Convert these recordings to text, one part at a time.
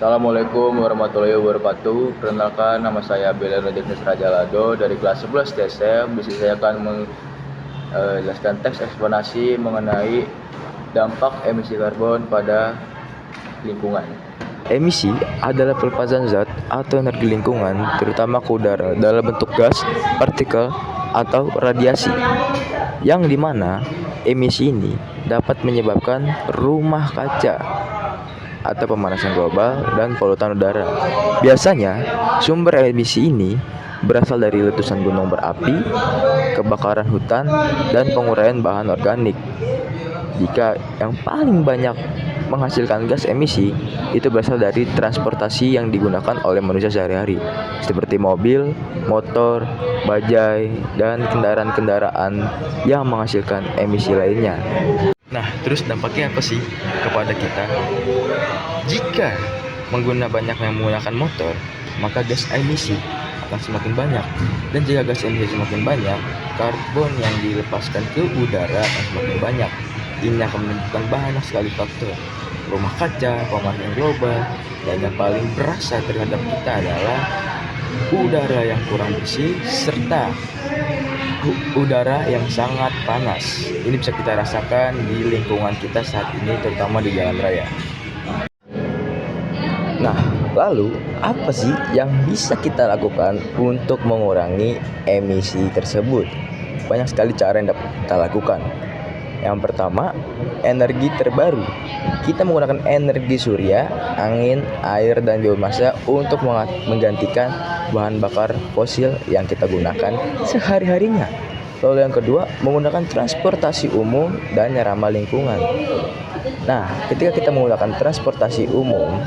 Assalamualaikum warahmatullahi wabarakatuh. Perkenalkan, nama saya Belen Rodriguez Rajalado dari kelas 11 TSM. Di sini saya akan menjelaskan teks eksplanasi mengenai dampak emisi karbon pada lingkungan. Emisi adalah pelepasan zat atau energi lingkungan, terutama ke udara, dalam bentuk gas, partikel, atau radiasi, yang dimana emisi ini dapat menyebabkan rumah kaca atau pemanasan global dan polutan udara. Biasanya, sumber emisi ini berasal dari letusan gunung berapi, kebakaran hutan, dan penguraian bahan organik. Jika yang paling banyak menghasilkan gas emisi itu berasal dari transportasi yang digunakan oleh manusia sehari-hari, seperti mobil, motor, bajai, dan kendaraan-kendaraan yang menghasilkan emisi lainnya. Nah, terus dampaknya apa sih kepada kita? Jika banyak yang menggunakan motor, maka gas emisi akan semakin banyak. Dan jika gas emisi semakin banyak, karbon yang dilepaskan ke udara akan semakin banyak. Ini akan menentukan banyak sekali faktor. Rumah kaca, pemanasan global, dan yang paling berasa terhadap kita adalah udara yang kurang bersih serta udara yang sangat panas. Ini bisa kita rasakan di lingkungan kita saat ini, terutama di jalan raya. Nah, lalu apa sih yang bisa kita lakukan untuk mengurangi emisi tersebut? Banyak sekali cara yang dapat kita lakukan. Yang pertama, energi terbaru. Kita menggunakan energi surya, angin, air, dan biomasa untuk menggantikan bahan bakar fosil yang kita gunakan sehari-harinya. Lalu yang kedua, menggunakan transportasi umum dan yang ramah lingkungan. Nah, ketika kita menggunakan transportasi umum,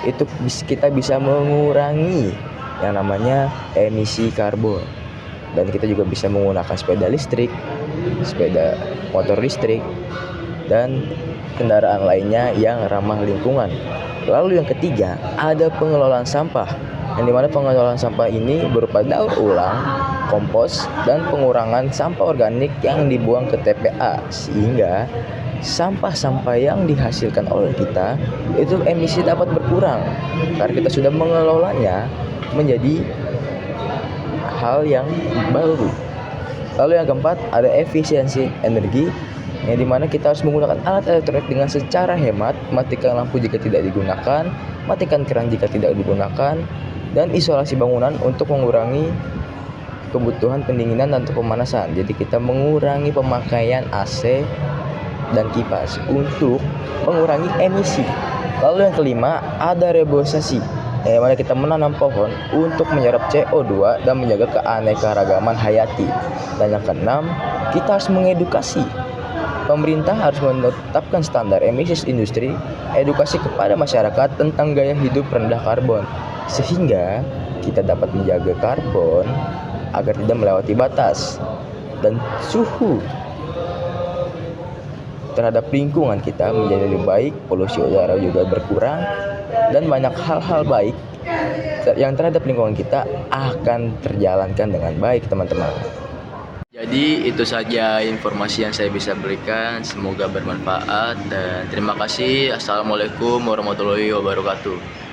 itu kita bisa mengurangi yang namanya emisi karbon. Dan kita juga bisa menggunakan sepeda listrik, sepeda motor listrik, dan kendaraan lainnya yang ramah lingkungan. Lalu yang ketiga, ada pengelolaan sampah, yang dimana pengelolaan sampah ini berupa daur ulang, kompos, dan pengurangan sampah organik yang dibuang ke TPA, sehingga sampah-sampah yang dihasilkan oleh kita itu emisi dapat berkurang karena kita sudah mengelolanya menjadi hal yang baru. Lalu yang keempat, ada efisiensi energi, yang dimana kita harus menggunakan alat elektronik dengan secara hemat, matikan lampu jika tidak digunakan, matikan keran jika tidak digunakan, dan isolasi bangunan untuk mengurangi kebutuhan pendinginan dan pemanasan. Jadi kita mengurangi pemakaian AC dan kipas untuk mengurangi emisi. Lalu yang kelima, ada reboisasi, yang mana kita menanam pohon untuk menyerap CO2 dan menjaga keanekaragaman hayati. Dan yang keenam, kita harus mengedukasi. Pemerintah harus menetapkan standar emisi industri, edukasi kepada masyarakat tentang gaya hidup rendah karbon, sehingga kita dapat menjaga karbon agar tidak melewati batas, dan suhu terhadap lingkungan kita menjadi lebih baik, polusi udara juga berkurang, dan banyak hal-hal baik yang terhadap lingkungan kita akan terjalankan dengan baik, teman-teman. Jadi itu saja informasi yang saya bisa berikan. Semoga bermanfaat dan terima kasih. Assalamualaikum warahmatullahi wabarakatuh.